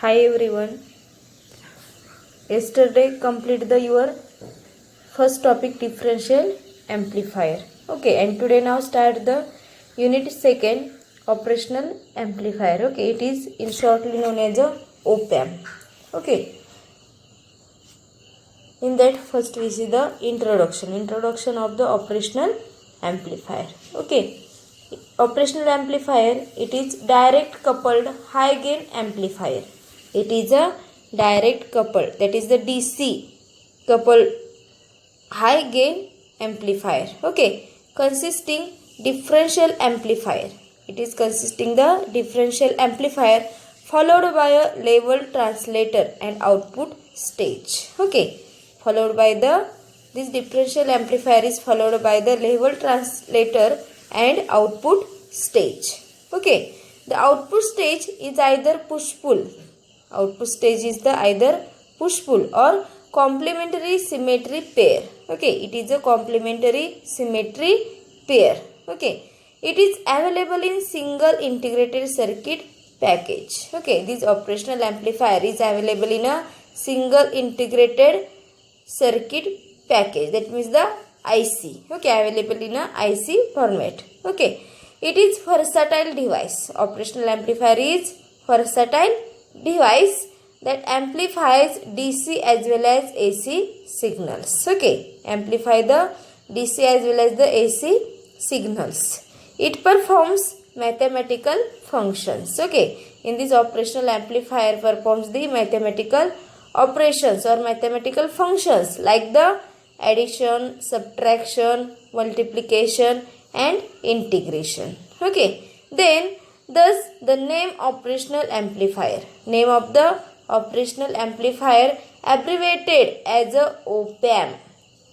Hi everyone. Yesterday complete the your first topic differential amplifier. Okay, and today now start the unit second operational amplifier. Okay, it is in shortly known as a op-amp. Okay, in that first we see the introduction of the operational amplifier. Okay, operational amplifier, it is direct coupled high gain amplifier. It is a direct coupled, that is the DC coupled high gain amplifier. Okay, consisting differential amplifier. It is consisting the differential amplifier followed by a level translator and output stage. Okay, followed by the this differential amplifier is followed by the level translator and output stage. Okay, the output stage is either push pull. Output stage is the either push pull or complementary symmetry pair. Okay, it is a complementary symmetry pair. Okay, it is available in single integrated circuit package. Okay, this operational amplifier is available in a single integrated circuit package, that means the IC. Okay, available in a IC format. Okay, it is versatile device. Operational amplifier is versatile device that amplifies DC as well as AC signals. Okay, amplify the DC as well as the AC signals. It performs mathematical functions. Okay, in this operational amplifier performs the mathematical operations or mathematical functions like the addition, subtraction, multiplication and integration. Okay, then thus the name operational amplifier, name of the operational amplifier abbreviated as a op-amp,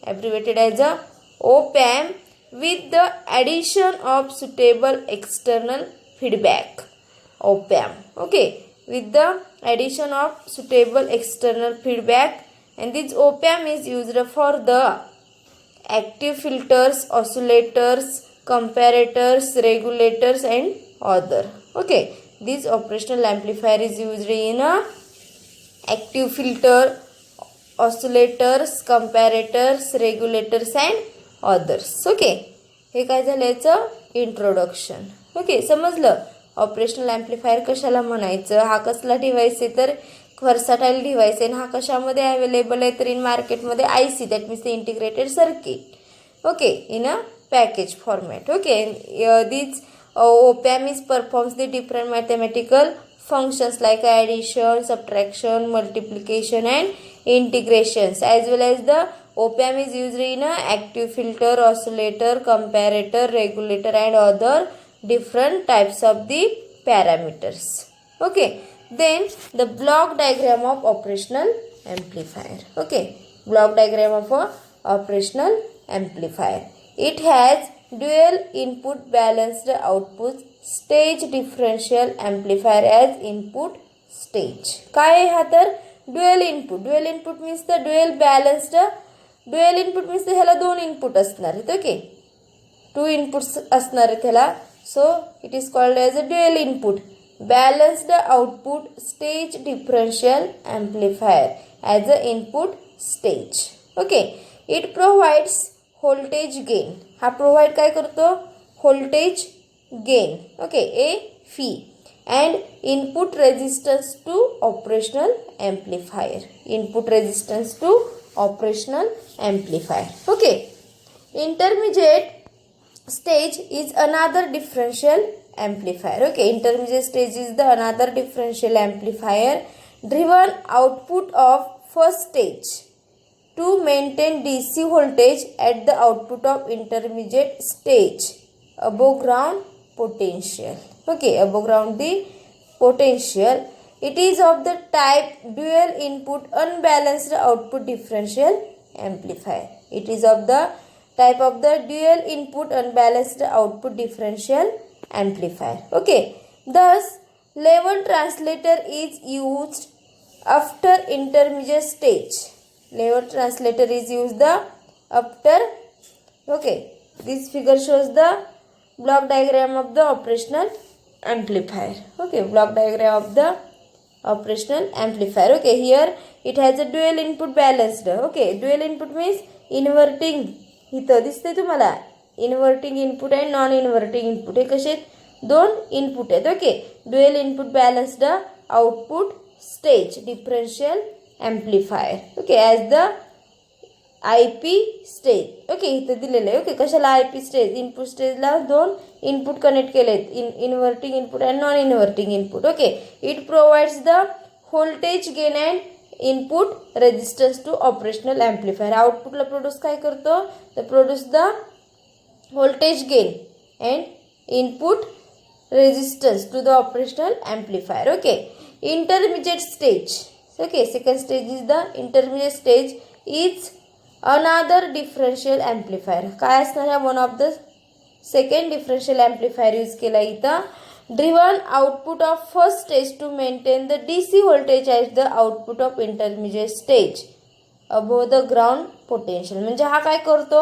abbreviated as a op-amp with the addition of suitable external feedback. Op-amp. Okay, with the addition of suitable external feedback, and this op-amp is used for the active filters, oscillators, comparators, regulators and other. Okay, this operational amplifier is used in a active filter, oscillators, comparators, regulators and others. Okay, हे काय झालं याचं introduction. Okay, समजलं operational amplifier कशाला म्हणायचं, हा कसला device आहे तर व्हर्साटाईल डिव्हाइस आहे. हा कशामध्ये अवेलेबल आहे तर इन मार्केटमध्ये IC, that means the integrated circuit. Okay, in a package format. Okay, this op-amp is performs the different mathematical functions like addition, subtraction, multiplication and integrations, as well as the op-amp is used in a active filter, oscillator, comparator, regulator and other different types of the parameters. Okay, then the block diagram of operational amplifier. Okay, block diagram of a operational amplifier. It has dual input balanced output stage differential amplifier as input stage. काय आहे हा तर dual input. Dual input means the dual balanced. Dual input means ह्याला दोन input असणार आहेत. Okay, to inputs असणार आहेत ह्याला. So it is called as a dual input balanced output stage differential amplifier as a input stage. Okay, it provides voltage gain. हा provide काय करतो, voltage gain. Okay, a fee and input resistance to operational amplifier. Input resistance to operational amplifier. Okay, intermediate stage is another differential amplifier. Okay, intermediate stage is the another differential amplifier driven output of first stage to maintain DC voltage at the output of intermediate stage above ground potential. Okay, above ground the potential. It is of the type dual input unbalanced output differential amplifier. It is of the type of the dual input unbalanced output differential amplifier. Okay, thus level translator is used after intermediate stage. Level translator is used the after. Okay, this figure shows the block diagram of the operational amplifier. Okay, block diagram of the operational amplifier. Okay, here it has a dual input balanced. Okay, dual input means inverting. इथं दिसते तुम्हाला inverting input आणि non inverting input हे कसे दोन input आहेत. Okay, dual input balanced output stage differential amplifier. Okay, as the IP stage. Okay, इथं दिलेलं आहे. ओके, कशाला IP स्टेज, इनपुट स्टेजला दोन इनपुट कनेक्ट केले आहेत, inverting input and non inverting input. Okay, it provides the voltage gain and input resistance to operational amplifier. आउटपुटला produce काय करतो तर produce the voltage gain and input resistance to the operational amplifier. Okay, intermediate stage. Okay, second stage is the intermediate stage is another differential amplifier. काय असणार आहे one of the second differential amplifier use केला इथं. Driven output of first stage to maintain the DC voltage as the output of intermediate stage above the ground potential. म्हणजे हा काय करतो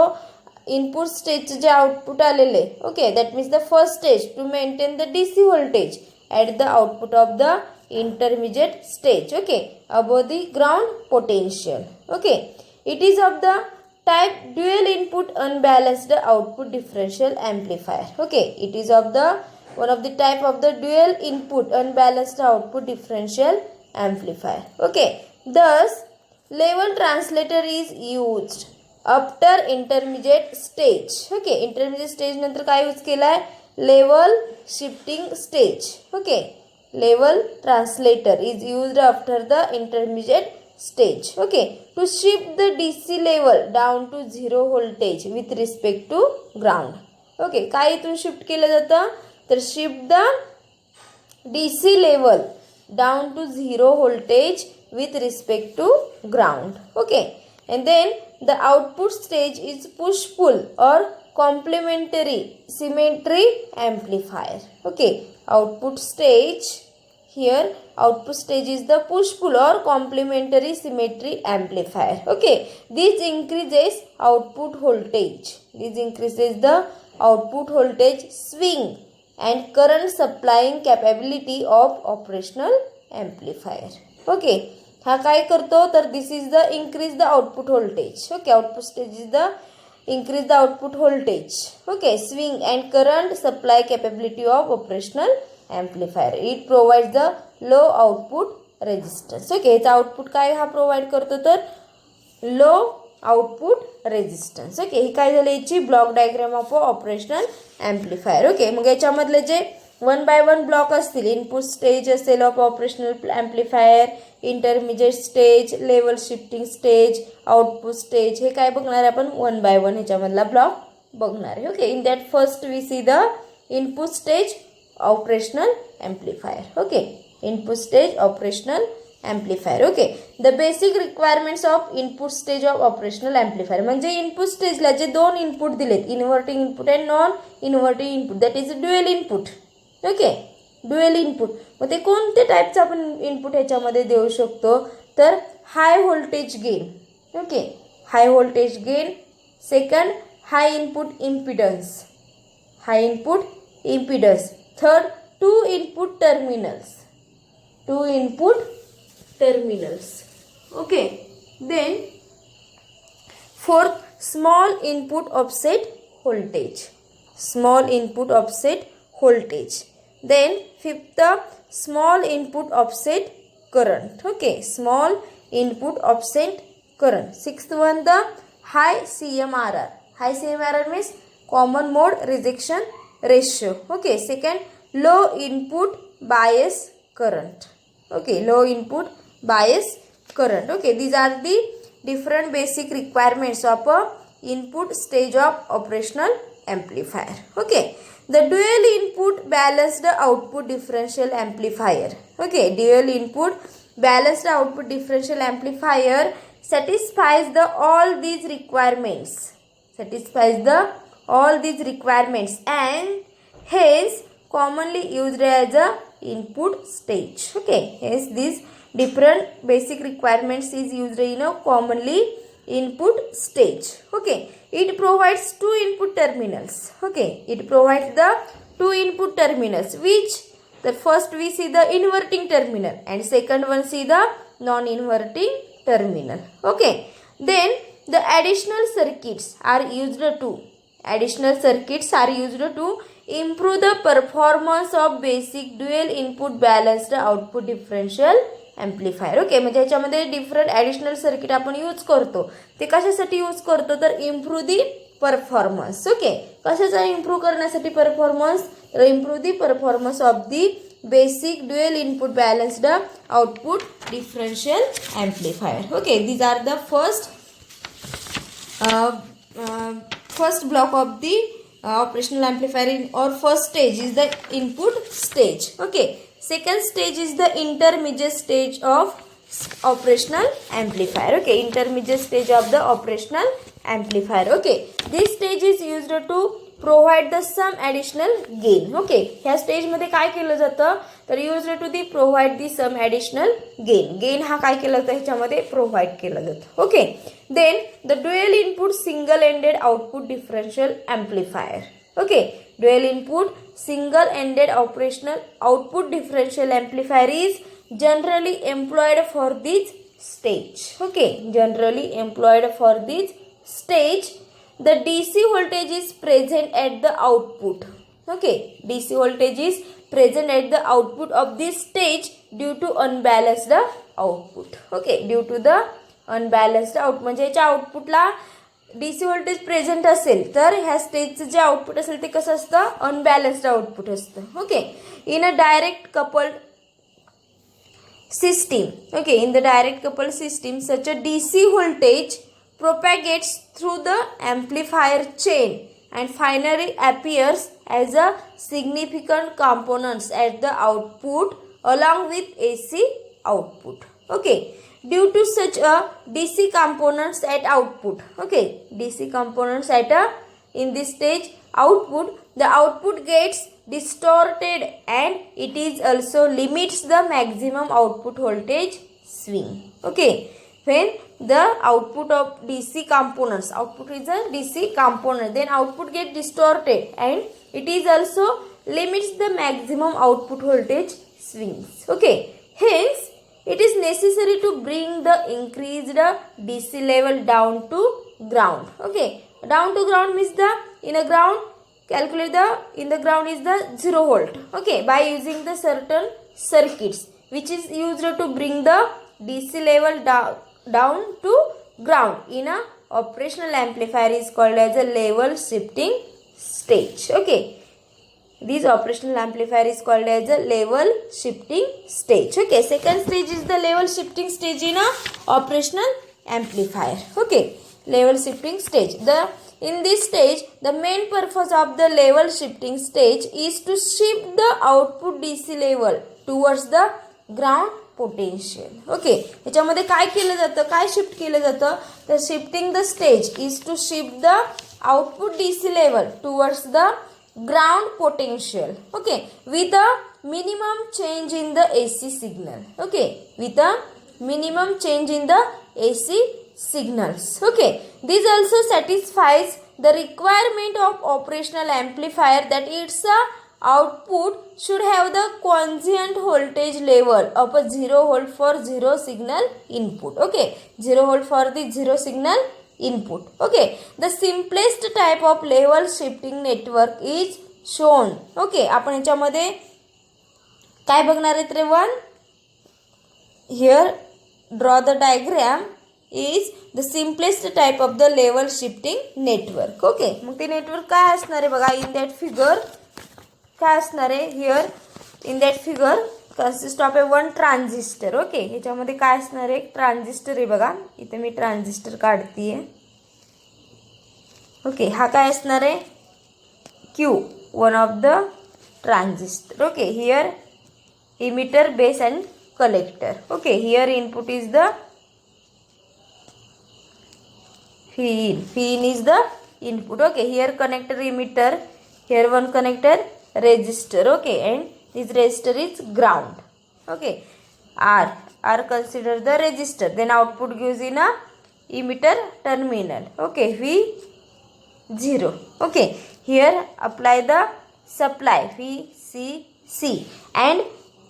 input स्टेजचे जे आउटपुट आलेले. Okay, that means the first stage to maintain the DC voltage at the output of the intermediate stage. Okay, above the ground potential. Okay, it is of the type dual input unbalanced output differential amplifier. Okay, it is of the one of the type of the dual input unbalanced output differential amplifier. Okay, thus level translator is used after intermediate stage. Okay, intermediate stage नंतर काय use केला आहे level shifting stage. Okay, level translator is used after the intermediate stage. Okay, to shift the DC level down to 0 voltage with respect to ground. Okay, काय इथून shift केलं जातं तर shift the DC level down to 0 voltage with respect to ground. Okay, and then the output stage is push pull or complementary symmetry amplifier. Okay, output stage here output stage is the push pull or complementary symmetry amplifier. Okay, this increases output voltage. This increases the output voltage swing and current supplying capability of operational amplifier. Okay, हा काय करतो तर this is the increase the output voltage. Okay, output stage is the increase the output voltage. Okay, swing and current supply capability of operational amplifier. It provides the low output resistance. Okay, याचा output काय हा provide करतो तर low output resistance. Okay, ही काय झाली याची block diagram of operational amplifier. Okay, मग याच्यामधले जे 1 by 1 ब्लॉक असतील इनपुट स्टेज असेल of operational amplifier, intermediate stage, level shifting stage, output stage हे काय बघणार आहे आपण 1 by 1 ह्याच्यामधला ब्लॉक बघणार आहे. Okay, in that first we see the input stage operational amplifier. Okay, input stage operational amplifier. Okay, the basic requirements of input stage of operational amplifier म्हणजे input स्टेजला जे दोन इनपुट दिलेत inverting input and non inverting input that is dual input. Okay, dual input मग ते कोणते टाईपचं आपण इनपुट ह्याच्यामध्ये देऊ शकतो तर high voltage gain. Okay, high voltage gain. Second high input impedance, high input impedance. Third, two input terminals. Okay, then fourth, small input offset voltage. Then fifth, small input offset current. Okay, small input offset current. Sixth one, the high CMRR. High CMRR means common mode rejection ratio. Okay, second, low input bias current. Okay, low input bias current. Okay, these are the different basic requirements of a input stage of operational amplifier. Okay, the dual input balanced output differential amplifier. Okay, dual input balanced output differential amplifier satisfies the all these requirements and hence commonly used as a input stage. Okay, hence these different basic requirements is used in a commonly input stage. Okay, it provides two input terminals. Okay, it provides the two input terminals which The first we see the inverting terminal and second one see the non-inverting terminal. Okay. Then the additional circuits are used to improve the performance of basic dual input balanced output differential amplifier. Okay, म्हणजे ह्याच्यामध्ये different additional circuit आपण use करतो. ते कशासाठी use करतो तर improve दी performance. Okay, कशाचा improve करण्यासाठी परफॉर्मन्स तर improve the performance of the basic dual input balanced output differential amplifier. Okay, these are the first block of the operational amplifier or first stage is the input stage. Okay, second stage is the intermediate stage of operational amplifier. Okay, intermediate stage of the operational amplifier. Okay, this stage is used to provide the some additional gain. Okay, ह्या stage मध्ये काय केलं जातं तर used to the provide the some additional gain हा काय केलं जातं ह्याच्यामध्ये प्रोव्हाइड केलं जातं. Okay, then the dual input single ended output differential amplifier. Okay, dual input single ended operational output differential amplifier is generally employed for this stage. Okay, generally employed for this stage. The DC voltage is present at the output. Okay, DC voltage is present at the output of this stage due to unbalanced output. Okay, due to the unbalanced output म्हणजे याच्या आउटपुटला DC voltage present असेल तर ह्या स्टेजचं जे output असेल ते कसं असतं अनबॅलन्स्ड आउटपुट असतं. Okay, in a direct coupled system. Okay, in the direct coupled system such a DC voltage propagates through the amplifier chain and finally appears as a significant components at the output along with AC output. Okay, due to such a DC components at output. Okay, DC components at a in this stage output, the output gets distorted and it is also limits the maximum output voltage swing. Okay, when the output of DC components, output is a DC component, then output get distorted and it is also limits the maximum output voltage swings. Okay, hence it is necessary to bring the increased DC level down to ground. Okay, down to ground means the in a ground calculate the in the ground is the 0 volt. Okay, by using the certain circuits which is used to bring the DC level down to ground in a operational amplifier is called as a level shifting stage. Okay, this operational amplifier is called as a level shifting stage. Okay, second stage is the level shifting stage in a operational amplifier. Okay, level shifting stage. In this stage, the main purpose of the level shifting stage is to shift the output DC level towards the ground potential. Okay, ह्याच्यामध्ये काय केलं जातं काय shift केलं जातं तर shifting the stage is to shift the output DC level towards the ground potential. Okay, with a minimum change in the AC signal. Okay, with a minimum change in the AC signals. Okay, this also satisfies the requirement of operational amplifier that its output should have the constant voltage level of a 0 volt for 0 signal input. Okay, 0 volt for the 0 signal input. Okay, the simplest type of level shifting network is shown. Okay, आपण ह्याच्यामध्ये काय बघणार आहेत रे one here draw the diagram is the simplest type of the level shifting network. Okay, मग ते network काय असणार आहे बघा in that figure काय असणार आहे here in that figure consist of a one transistor. Okay, ह्याच्यामध्ये काय असणार आहे ट्रान्झिस्टर आहे बघा इथे मी ट्रान्झिस्टर काढतीये. ओके, हा काय असणार आहे Q one of the transistor. Okay, here emitter base and collector. Okay, here input is the Vin is the input. Okay, here connector emitter, here one connector resistor. Okay, and this resistor is ground. Okay, R consider the resistor, then output gives in a emitter terminal. Okay, V0. Okay, here apply the supply VCC. C. And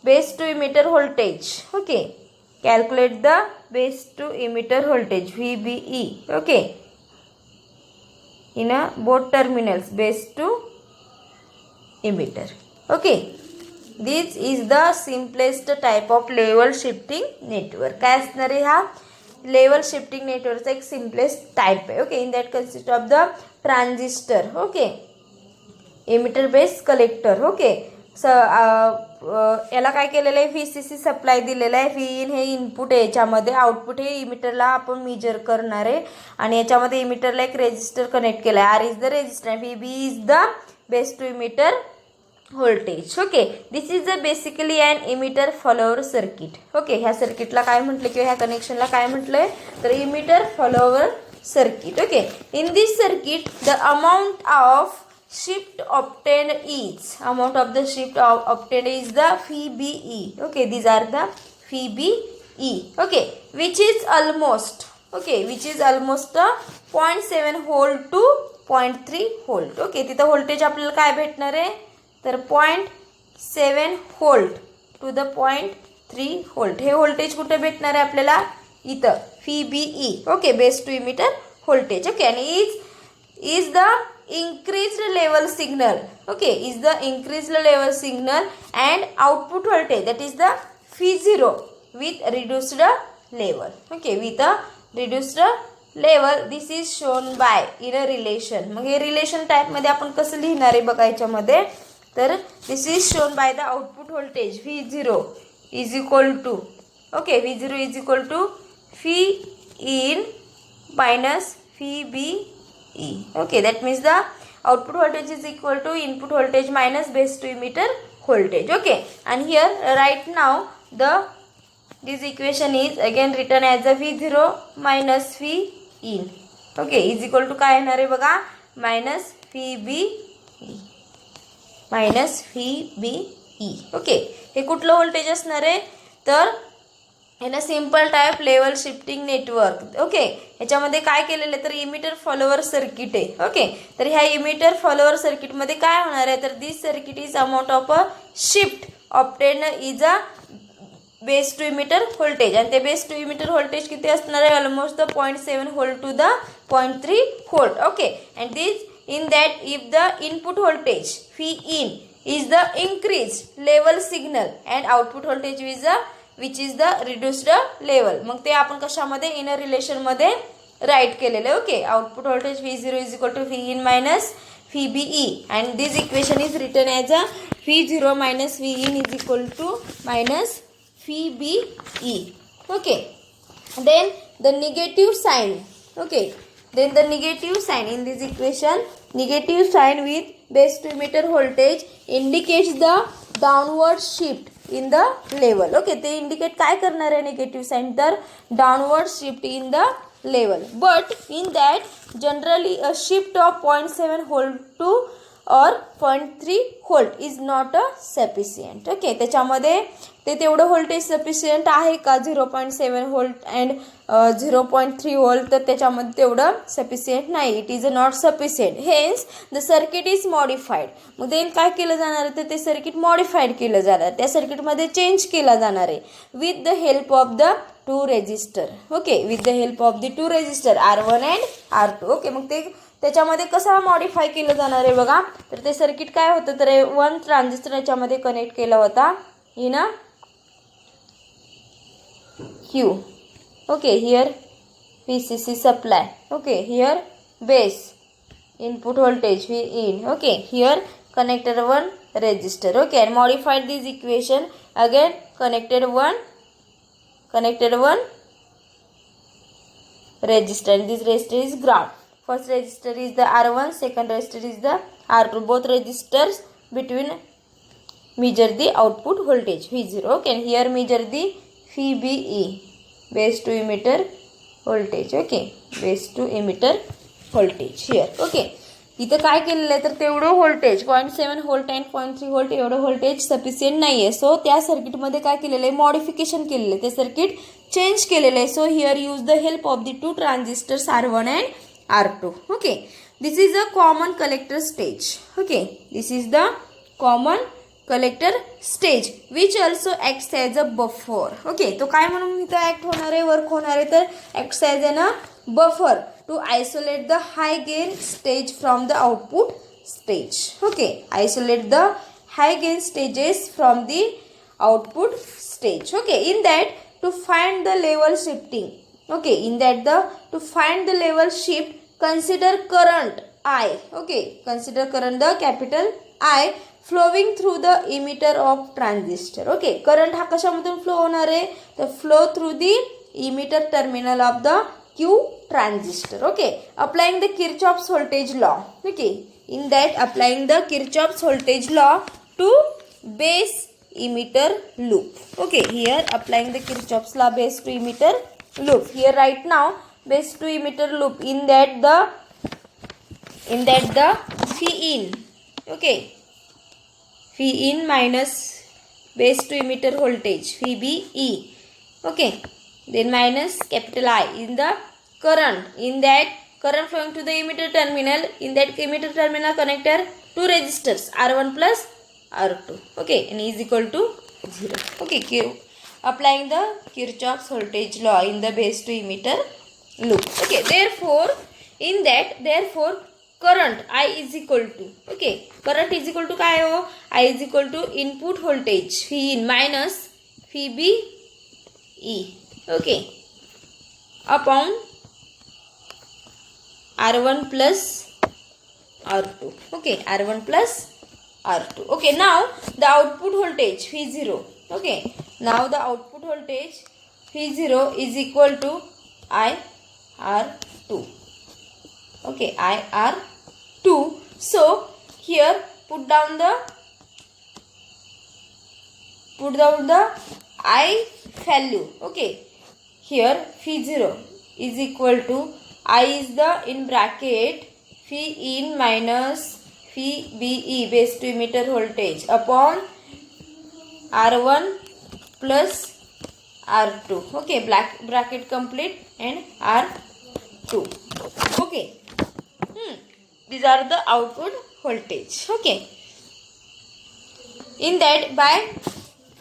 base to emitter voltage. Okay. Calculate the base to emitter voltage VBE. Okay. In both terminals, base to emitter. Okay. This is the simplest type of level shifting network. काय असणार आहे हा level shifting नेटवर्कचा एक simplest type आहे. Okay. In that consist of the transistor. Okay. Emitter base collector. Okay. याला काय केलेलं आहे VCC सप्लाय दिलेला आहे. व्ही इन हे इनपुट आहे, याच्यामध्ये आउटपुट हे इमिटरला आपण मेजर करणार आहे आणि याच्यामध्ये इमिटरला एक रेजिस्टर कनेक्ट केला आहे. R is the resistor, VB is the base to emitter voltage. Okay. This is the basically an emitter follower circuit. Okay. ह्या सर्किटला काय म्हटलं किंवा ह्या कनेक्शनला काय म्हटलंय तर emitter follower circuit. Okay. In this circuit the amount of shift obtained is the VBE. Okay, these are the VBE. Okay, which is almost 0.7 volt to 0.3 volt. Okay, तिथं व्होल्टेज आपल्याला काय भेटणार आहे तर 0.7 volt to the 0.3 volt. हे voltage कुठे भेटणार आहे आपल्याला इथं VBE. Okay. Base to emitter voltage. Okay. आणि is the increased level signal. Okay, is the increased level signal and output voltage, that is the V0 with reduced level. Okay, with a reduced level. This is shown by in a relation. मग हे relation type मध्ये आपण कसं लिहिणार आहे बघा याच्यामध्ये तर this is shown by the output voltage V0 is equal to, okay, V0 is equal to V in minus VB. Okay, that means the output voltage is equal to input voltage minus base to emitter voltage. Okay, and here right now this equation is again written as a V0 minus V in. Okay, is equal to काय येणार आहे बघा minus VBE. Okay, हे कुठलं voltage असणार आहे तर in a simple type level shifting network. Okay. ह्याच्यामध्ये काय केलेलं आहे तर इमिटर फॉलोअर सर्किट आहे. ओके. तर ह्या इमिटर फॉलोअर सर्किटमध्ये काय होणार आहे तर this circuit is amount of a shift obtain is a base to emitter voltage आणि ते बेस टू इमिटर व्होल्टेज किती असणार आहे almost the 0.7 volt to the 0.3 volt. Okay. And this in that if the input voltage V in is the increased level signal and output voltage is the which is the reduced level. मग ते आपण कशामध्ये in relation मध्ये right केलेले. Okay. Output voltage V0 is equal to V in minus VBE and this equation is written as a V0 minus V in is equal to minus VBE. Okay. Then the negative sign. Okay. Then the negative sign in this equation, negative sign with base to emitter voltage indicates the downward shift in the level. Okay, ते indicate काय करणार आहे negative sign तर downward shift in the level. But in that generally a shift of 0.7 volt to or 0.3 volt is not a sufficient. Okay, त्याच्यामध्ये ते तेवढं voltage sufficient आहे का 0.7 व्होल्ट अँड 0.3 व्होल्ट तर त्याच्यामध्ये तेवढं सफिशियंट नाही. It is not sufficient. Hence the circuit is modified. मग ते काय केलं जाणार आहे तर ते सर्किट मॉडिफाईड केलं जाणार त्या सर्किटमध्ये चेंज केला जाणार आहे with the help of the two resistor. Okay. With the help of the two resistor R1 and R2. Okay. मग ते त्याच्यामध्ये कसं मॉडिफाय केलं जाणार आहे बघा तर ते सर्किट काय होतं तर 1 ट्रान्झिस्टर याच्यामध्ये कनेक्ट केला होता in a Q. Okay, here VCC supply. Okay, here base input voltage V in. Okay, here connected one resistor. Okay, and modified this equation again connected one resistor and this resistor is ground. First resistor is the R1, second resistor is the R2. Both resistors between measure the output voltage V0. Okay, and here measure the VBE, base to emitter voltage. Okay, base to emitter voltage here. Okay, इथं काय केलेलं आहे तर तेवढं voltage 0.7 volt and 0.3 volt एवढं voltage sufficient नाही आहे. So त्या सर्किटमध्ये काय केलेलं आहे मॉडिफिकेशन केलेलं आहे ते सर्किट चेंज केलेलं आहे. So here use the help of the to transistors R1 and R2. Okay. This is a common collector stage. Okay. This is the common collector stage which also acts as a buffer. Okay, तो काय म्हणून इथं act होणार आहे, work होणार आहे, तर acts as an a buffer to isolate the high gain stage from the output stage. Okay, isolate the high gain stages from the output stage. Okay, in that to find the level shifting. Okay, in that to find the level shift, consider current I. Okay, consider current the capital I flowing through the emitter of transistor. Okay, current हा कशामधून flow होणार आहे, तर flow through the emitter terminal of the Q transistor. Okay, applying the Kirchhoff's voltage law. Okay, in that applying the Kirchhoff's voltage law to base emitter loop. Okay, here applying the Kirchhoff's law base to emitter loop. Here right now base to emitter loop, in that the phi in. Okay, phi in minus base to emitter voltage phi b e. Okay, then minus capital I in the current, in that current flowing to the emitter terminal, in that emitter terminal connector two resistors R1 plus R2. Okay, and is equal to 0. Okay, applying the Kirchhoff's voltage law in the base to emitter loop. Okay, therefore in that current I is equal to, okay, current is equal to काय हो, I is equal to input voltage phi in minus phi b e. Okay, upon R1 plus R2. Okay, R1 plus R2. Okay, now the output voltage phi 0. Okay, now the output voltage phi 0 is equal to IR2. Okay, IR2. So here put down the I value. Okay, here phi 0 is equal to I is the in bracket phi in minus phi b e base to emitter voltage upon R1 plus R2. Okay, bracket complete, and R2. Okay, these are the output voltage. Okay, in that by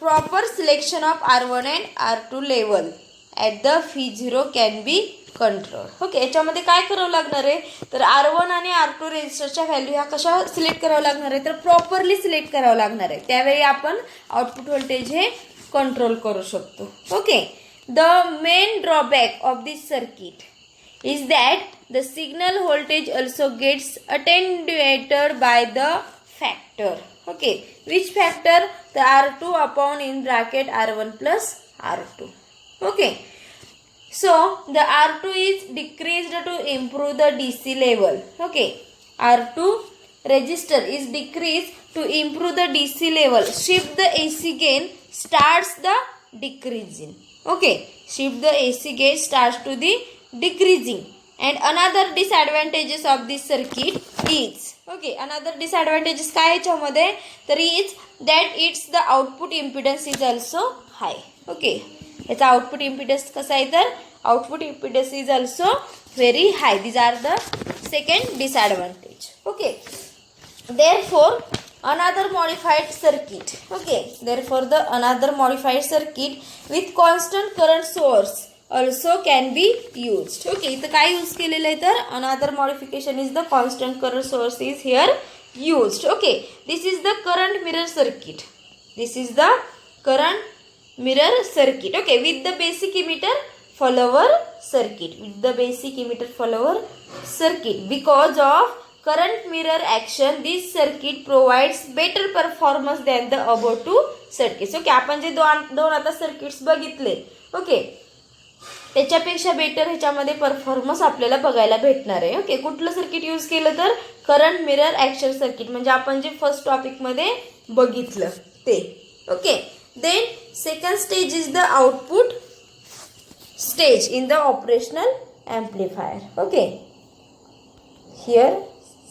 proper selection of R1 and R2 level at the phi 0 can be control. Okay, याच्यामध्ये काय करावं लागणार आहे, तर R1 आणि R2 रेजिस्टरच्या value ह्या कशा सिलेक्ट करावं लागणार आहे, तर प्रॉपरली सिलेक्ट करावं लागणार आहे. त्यावेळी आपण आउटपुट व्होल्टेज हे कंट्रोल करू शकतो. Okay, the main drawback of this circuit is that the signal voltage also gets attenuated by the factor. Okay, which factor, the R2 upon in bracket R1 plus R2. Okay, so the R2 is decreased to improve the DC level. Okay, R2 resistor is decreased to improve the DC level. Shift the AC gain starts the decreasing. Okay, shift the AC gain starts to the decreasing. And another disadvantages of this circuit is, okay, another disadvantages काय याच्यामध्ये, तर is that its the output impedance is also high. Okay, याचा output impedance कसा आहे, तर output impedance is also very high. These are the second disadvantage. Okay, therefore another modified circuit. Okay, therefore the another modified circuit with constant current source also can be used. Okay, इथं काय use केलेलं आहे, तर another modification is the constant current source is here used. Okay, this is the current mirror circuit. This is the current mirror circuit. Okay, with the basic emitter follower circuit, with the basic emitter follower circuit, because of current mirror action this circuit provides better performance than the above two circuits. Okay, आपण जे दोन आता circuits बघितले, okay, त्याच्यापेक्षा better ह्याच्यामध्ये performance आपल्याला बघायला भेटणार आहे. ओके, कुठलं सर्किट यूज केलं, तर करंट मिरर ॲक्शन सर्किट, म्हणजे आपण जे फर्स्ट टॉपिकमध्ये बघितलं ते. Okay, then second stage is the output stage in the operational amplifier. Okay, here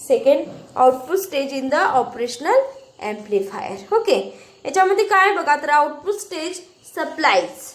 second output stage in the operational amplifier. Okay, याच्यामध्ये काय बघा, तर output stage supplies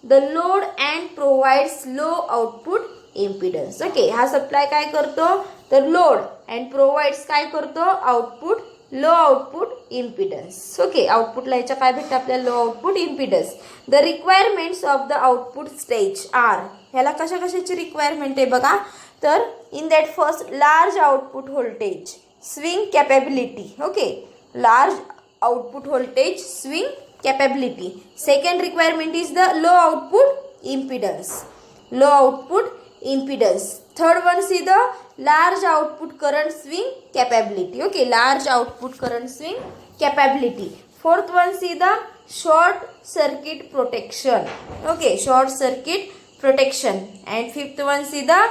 the load and provides low output impedance. Okay, हा supply काय करतो, तर load, and provides काय करतो, output low output impedance. Okay, आउटपुटला याच्या काय भेटतं आपल्याला? Low output impedance. The requirements of the output stage are. ह्याला कशा कशाची रिक्वायरमेंट आहे बघा. तर in that first large output voltage swing capability. Okay, large output voltage swing capability. Second requirement is the low output impedance. Low output impedance. Third one is the large output current swing capability. Okay, large output current swing capability. Fourth one is the short circuit protection. Okay, short circuit protection. And fifth one is the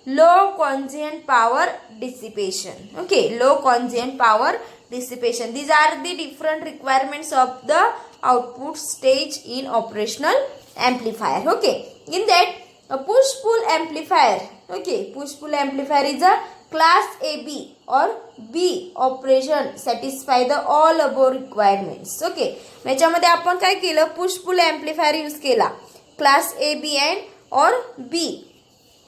low transient power dissipation. Okay, low transient power dissipation. These are the different requirements of the output stage in operational amplifier. Okay, in that a push pull amplifier. Okay, push pull amplifier is a class AB or B operation satisfy the all above requirements. Okay, याच्यामध्ये आपण काय केलं? Push pull amplifier use केला. Class A B and और बी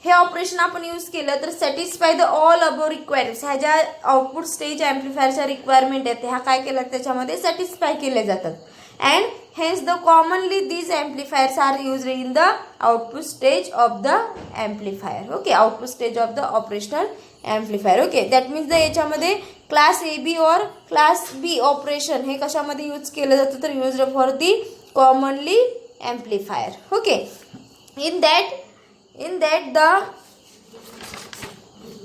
हे operation आपण use केलं तर satisfy the all above requirements. ह्या ज्या आउटपुट स्टेज एम्प्लिफायरच्या रिक्वायरमेंट आहेत ह्या काय केल्या त्याच्यामध्ये सॅटिस्फाय केले जातात. And hence the commonly these amplifiers are used in the output stage of the amplifier. Okay, output stage of the operational amplifier. Okay, that means the याच्यामध्ये क्लास ए बी और class बी operation हे कशामध्ये use केलं जातं तर use for the commonly amplifier. Okay,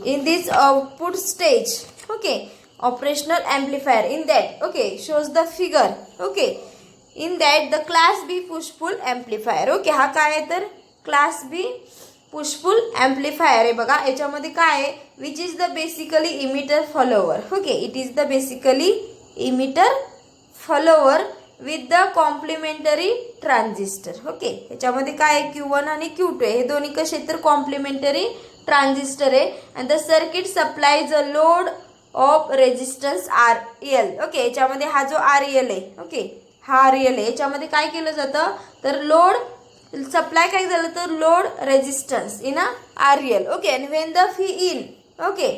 in this output stage, okay, operational amplifier, in that, okay, shows the figure. Okay, in that the class B push pull amplifier. Okay, हा काय आहे तर class B push pull amplifier आहे बघा. याच्यामध्ये काय आहे? Which is the basically emitter follower. Okay, it is the basically emitter follower with the complementary transistor. Okay, याच्यामध्ये काय आहे? Q1 आणि Q2 आहे. हे दोन्ही कसे तर कॉम्प्लिमेंटरी ट्रान्झिस्टर आहे. And the circuit supplies a load of resistance RL. Okay, याच्यामध्ये हा जो RL आहे, ओके, हा RL आहे. याच्यामध्ये काय केलं जातं तर लोड सप्लाय काय झालं तर load resistance in RL. Okay, and when the fee in, okay,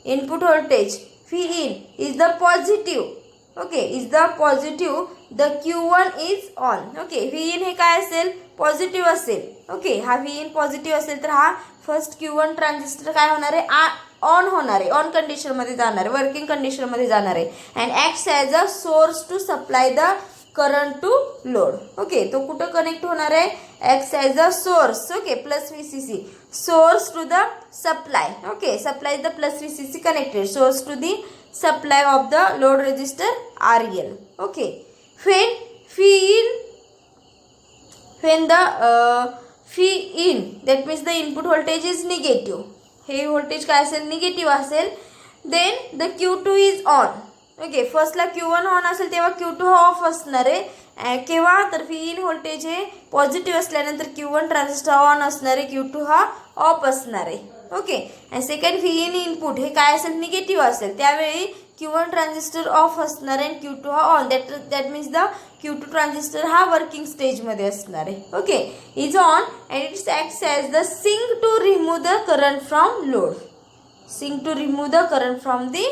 input voltage fee in is the positive. Okay, is the positive, the Q1 is on. Okay, V in हे काय असेल? Positive असेल. Okay, हा V in positive असेल तर हा first Q1 transistor काय होणार आहे? ऑन होणार आहे, ऑन कंडिशनमध्ये जाणार आहे, वर्किंग कंडिशनमध्ये जाणार आहे. And acts as a source to supply the current to load. Okay, तो कुठं कनेक्ट होणार आहे? Acts as a source. Okay, plus VCC, source to the supply. Okay, supply the plus VCC connected, source to the supply of the load resistor RL. Okay, when the fee in, that means the input voltage is negative. हे voltage काय असेल? Negative असेल. then the Q2 is on. Okay, फर्स्टला Q1 on असेल तेव्हा Q2 हा off असणार आहे. केव्हा तर फी इन व्होल्टेज हे पॉझिटिव्ह असल्यानंतर Q1 ट्रान्झिस्टर ऑन असणार आहे, Q2 हा ऑफ असणार आहे. Okay, and second V in input हे काय असेल? निगेटिव्ह असेल. त्यावेळी Q1 ट्रान्झिस्टर ऑफ असणार आहे आणि Q2 हा on. That means the Q2 transistor हा वर्किंग स्टेजमध्ये असणार आहे. Okay, is on and its acts as the sink to remove the current from load. Sink to remove the current from the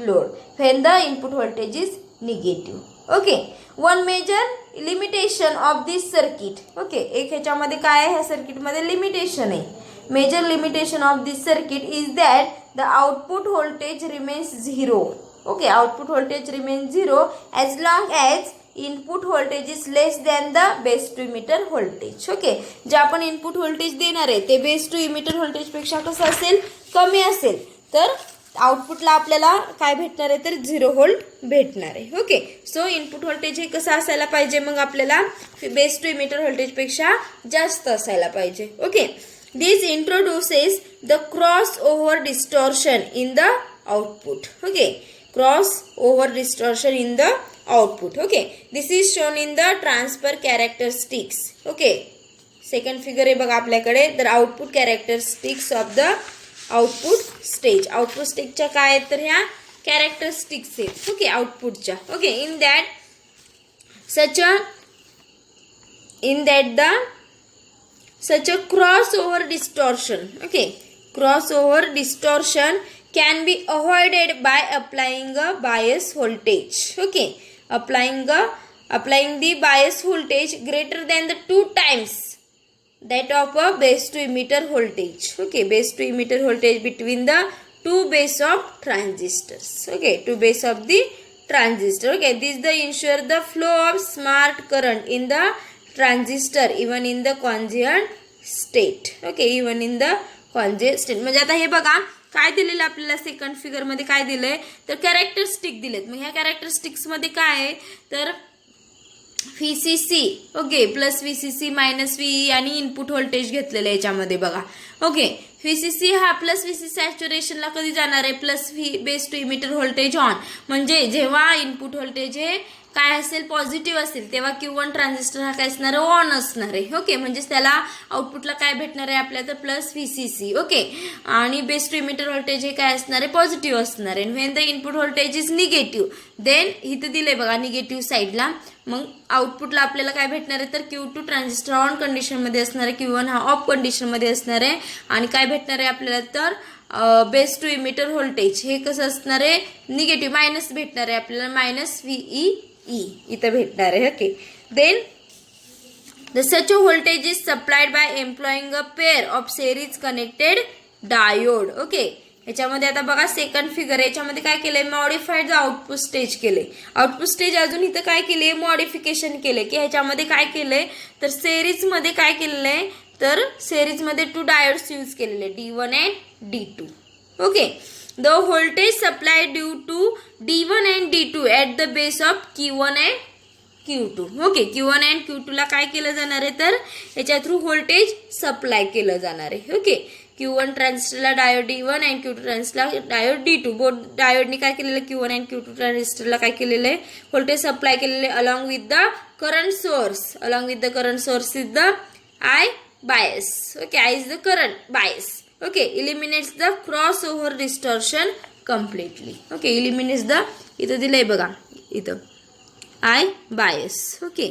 load when the input voltage is negative. Okay, one major limitation of this circuit. Okay, एक ह्याच्यामध्ये काय आहे? ह्या सर्किटमध्ये limitation आहे. Major limitation of this circuit is that the output voltage remains zero. Okay, output voltage remains zero as long as input voltage is less than the base to emitter voltage. Okay, जे आपण input voltage देणार आहे ते base to emitter voltage पेक्षा कसं असेल? कमी असेल तर आउटपुटला आपल्याला काय भेटणार आहे तर 0 व्होल्ट भेटणार आहे. ओके, सो इनपुट व्होल्टेज हे कसं असायला पाहिजे? मग आपल्याला बेस टू इमिटर व्होल्टेज पेक्षा जास्त असायला पाहिजे. Okay, this introduces the cross over distortion in the output. Okay, cross over distortion in the output. Okay, this is shown in the transfer characteristics. Okay, second figure आहे बघा आपल्याकडे. तर output characteristics of the output stage. Output स्टेजच्या काय आहेत तर ह्या characteristics आहेत. ओके, आउटपुटच्या. Okay, in that such a crossover distortion. Okay, crossover distortion can be avoided by applying a bias voltage. Okay, applying the bias voltage greater than the 2 times that of a base to emitter voltage. Okay, base to emitter voltage between the two base of transistors. Okay, two base of the transistor. Okay, this the ensure the flow of smart current in the transistor even in the conjugate state. Okay, even in the conjugate state. म्हणजे आता हे बघा काय दिलेलं आपल्याला second figure मध्ये काय दिलंय तर कॅरेक्टरिस्टिक दिलेत. मग ह्या कॅरेक्टरिस्टिक्स मध्ये काय आहे तर VCC okay plus VCC minus VE आणि इनपुट व्होल्टेज घेतलेलं आहे याच्यामध्ये बघा. ओके VCC हा प्लस VCC सॅच्युरेशनला कधी जाणार आहे plus base to emitter voltage on. म्हणजे जेव्हा इनपुट व्होल्टेज हे काय असेल पॉझिटिव्ह असेल तेव्हा Q1 ट्रान्झिस्टर हा काय असणार आहे ऑन असणार आहे. ओके म्हणजेच त्याला आउटपुटला काय भेटणार आहे आपल्याला तर प्लस VCC. ओके आणि बेस टू इमिटर व्होल्टेज हे काय असणार आहे पॉझिटिव्ह असणार आहे. When the input voltage is negative then इथं दिलंय बघा निगेटिव्ह साईडला. मग आउटपुटला आपल्याला काय भेटणार आहे तर Q2 ट्रान्झिस्टर ऑन कंडिशनमध्ये असणार आहे, Q1 हा ऑफ कंडिशनमध्ये असणार आहे. आणि काय भेटणार आहे आपल्याला तर बेस टू इमिटर व्होल्टेज हे कसं असणार आहे निगेटिव्ह मायनस भेटणार आहे आपल्याला मायनस VEE इथं भेटणार आहे. Okay then the such voltage is supplied by employing a pair of series connected diode. Okay याच्यामध्ये आता बघा सेकंड फिगर याच्यामध्ये काय केलंय मॉडिफाईड द आउटपुट स्टेज केले. आउटपुट स्टेज अजून इथं काय केले मॉडिफिकेशन केले की ह्याच्यामध्ये काय केलंय तर सेरीज मध्ये काय केलेलं आहे तर सेरीज मध्ये 2 डायोड्स यूज केलेले D1 and D2. Okay the voltage supply due to D1 and D2 at the base of Q1 and Q2. Okay Q1 and Q2 ला काय केलं जाणार आहे तर याच्या थ्रू व्होल्टेज सप्लाय केलं जाणार आहे. ओके Q1 ट्रान्झिस्टरला डायोड D1 and Q2 ट्रान्झिस्टरला डायोड D2. बोथ डायोडनी काय केलेलं Q1 and Q2 ट्रान्झिस्टरला काय केलेलं आहे व्होल्टेज सप्लाय केलेले along with the current source. Along with the current source is the I bias. Okay, I is the current bias. Okay, eliminates the crossover distortion completely. Okay, eliminates the इथं दिलंय बघा इथं I bias. Okay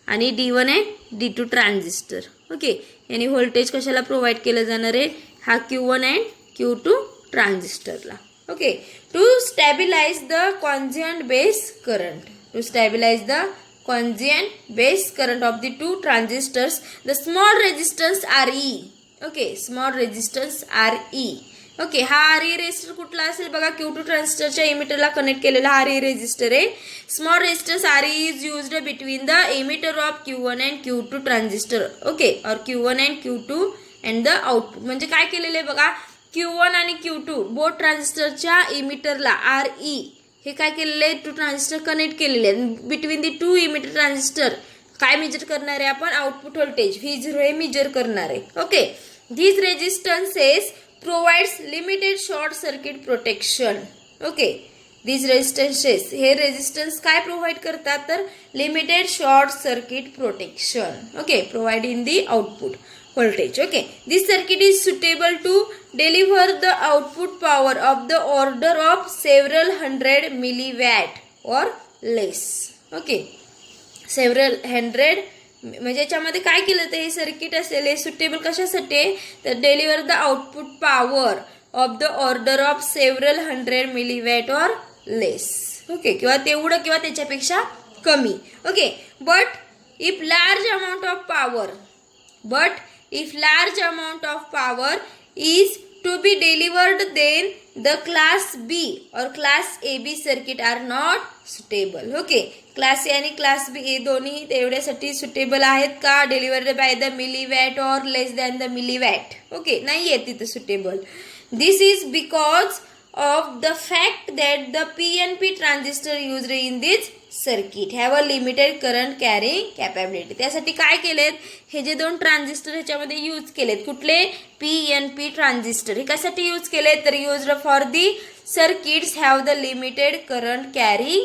आणि D1 and D2 transistor. Okay यानी voltage कशाला provide केलं जाणार आहे हा Q1 and Q2 ट्रान्झिस्टरला. Okay to stabilise the conjugate base current. To stabilise the conjugate base current of the two transistors the small resistance RE. okay small resistance RE. Okay हा RE resistor कुठला असेल बघा Q2 ट्रान्झिस्टरच्या इमिटरला connect केलेला हा RE resistor आहे. Small resistance RE is used between the emitter of Q1 and Q2 transistor. Okay और Q1 and Q2 and the output म्हणजे काय केलेलं आहे बघा Q1 आणि Q2 बोथ ट्रान्झिस्टरच्या इमिटरला RE हे काय केलेलं आहे 2 ट्रान्झिस्टर कनेक्ट केलेले आहेत. बिटवीन दी 2 इमिटर ट्रान्झिस्टर काय मेजर करणार आहे आपण आउटपुट व्होल्टेज V0 हे मेजर करणार आहे. Okay these resistances provides limited short circuit protection. Okay these resistances हे रेजिस्टन्स काय प्रोव्हाइड करतात तर limited short circuit protection. Okay provide in the output voltage. Okay, this circuit is suitable to deliver the output power of the order of several hundred milliwatt or less. Okay, several hundred म्हणजे याच्यामध्ये काय केलं तर हे circuit असेल हे suitable कशासाठी तर deliver the output power of the order of several 100 milliwatt or less. Okay किंवा तेवढं किंवा त्याच्यापेक्षा कमी. Okay but if large amount of power if large amount of power is to be delivered then the class B or class AB circuit are not suitable. Okay class A आणि class B हे दोन्ही तेवढ्यासाठी suitable आहेत का delivered by the milliwatt or less than the milliwatt. okay नाही आहे तिथे suitable. this is because of the fact that the PNP transistor used in this circuit have a limited current carrying capability. त्यासाठी काय केलेत हे जे 2 transistor ह्याच्यामध्ये use केलेत कुठले PNP ट्रान्झिस्टर हे कशासाठी यूज केलेत तर used for the circuits have the limited current carrying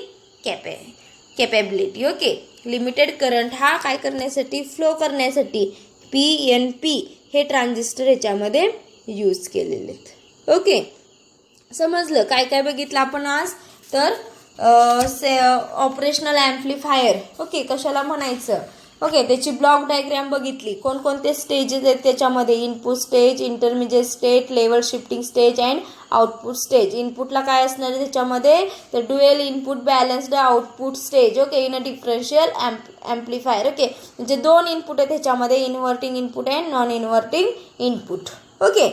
capability. Okay limited current हा काय करण्यासाठी फ्लो करण्यासाठी PNP हे ट्रान्झिस्टर ह्याच्यामध्ये यूज केलेले आहेत. ओके समजलं काय काय बघितलं आपण आज तर ऑपरेशनल ॲम्प्लिफायर. ओके कशाला म्हणायचं ओके, त्याची ब्लॉक डायग्रॅम बघितली. कोणकोणते स्टेजेस आहेत त्याच्यामध्ये, input stage, intermediate state, level shifting stage and output stage. इनपुटला काय असणार आहे त्याच्यामध्ये, तर dual input balanced output stage. Okay, in a differential amplifier. Okay, म्हणजे दोन इनपुट आहे त्याच्यामध्ये, inverting input and non inverting input. Okay,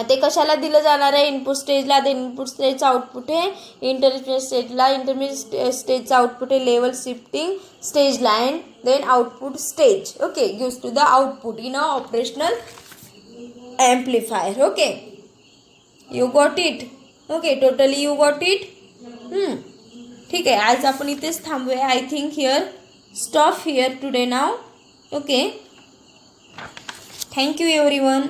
ते कशाला दिलं जाणार आहे, इनपुट स्टेजला ते इनपुट स्टेजचं आउटपुट आहे, इंटरमिजिएट स्टेजला इंटरमिजिएट स्टेजचं आउटपुट आहे, लेवल शिफ्टिंग स्टेजला and then output stage. Okay, gives to the output in a operational amplifier. Okay, you got it. Okay, totally you got it. ठीक आहे, आज आपण इथेच थांबूया. I think here stop here today now. Okay, thank you everyone.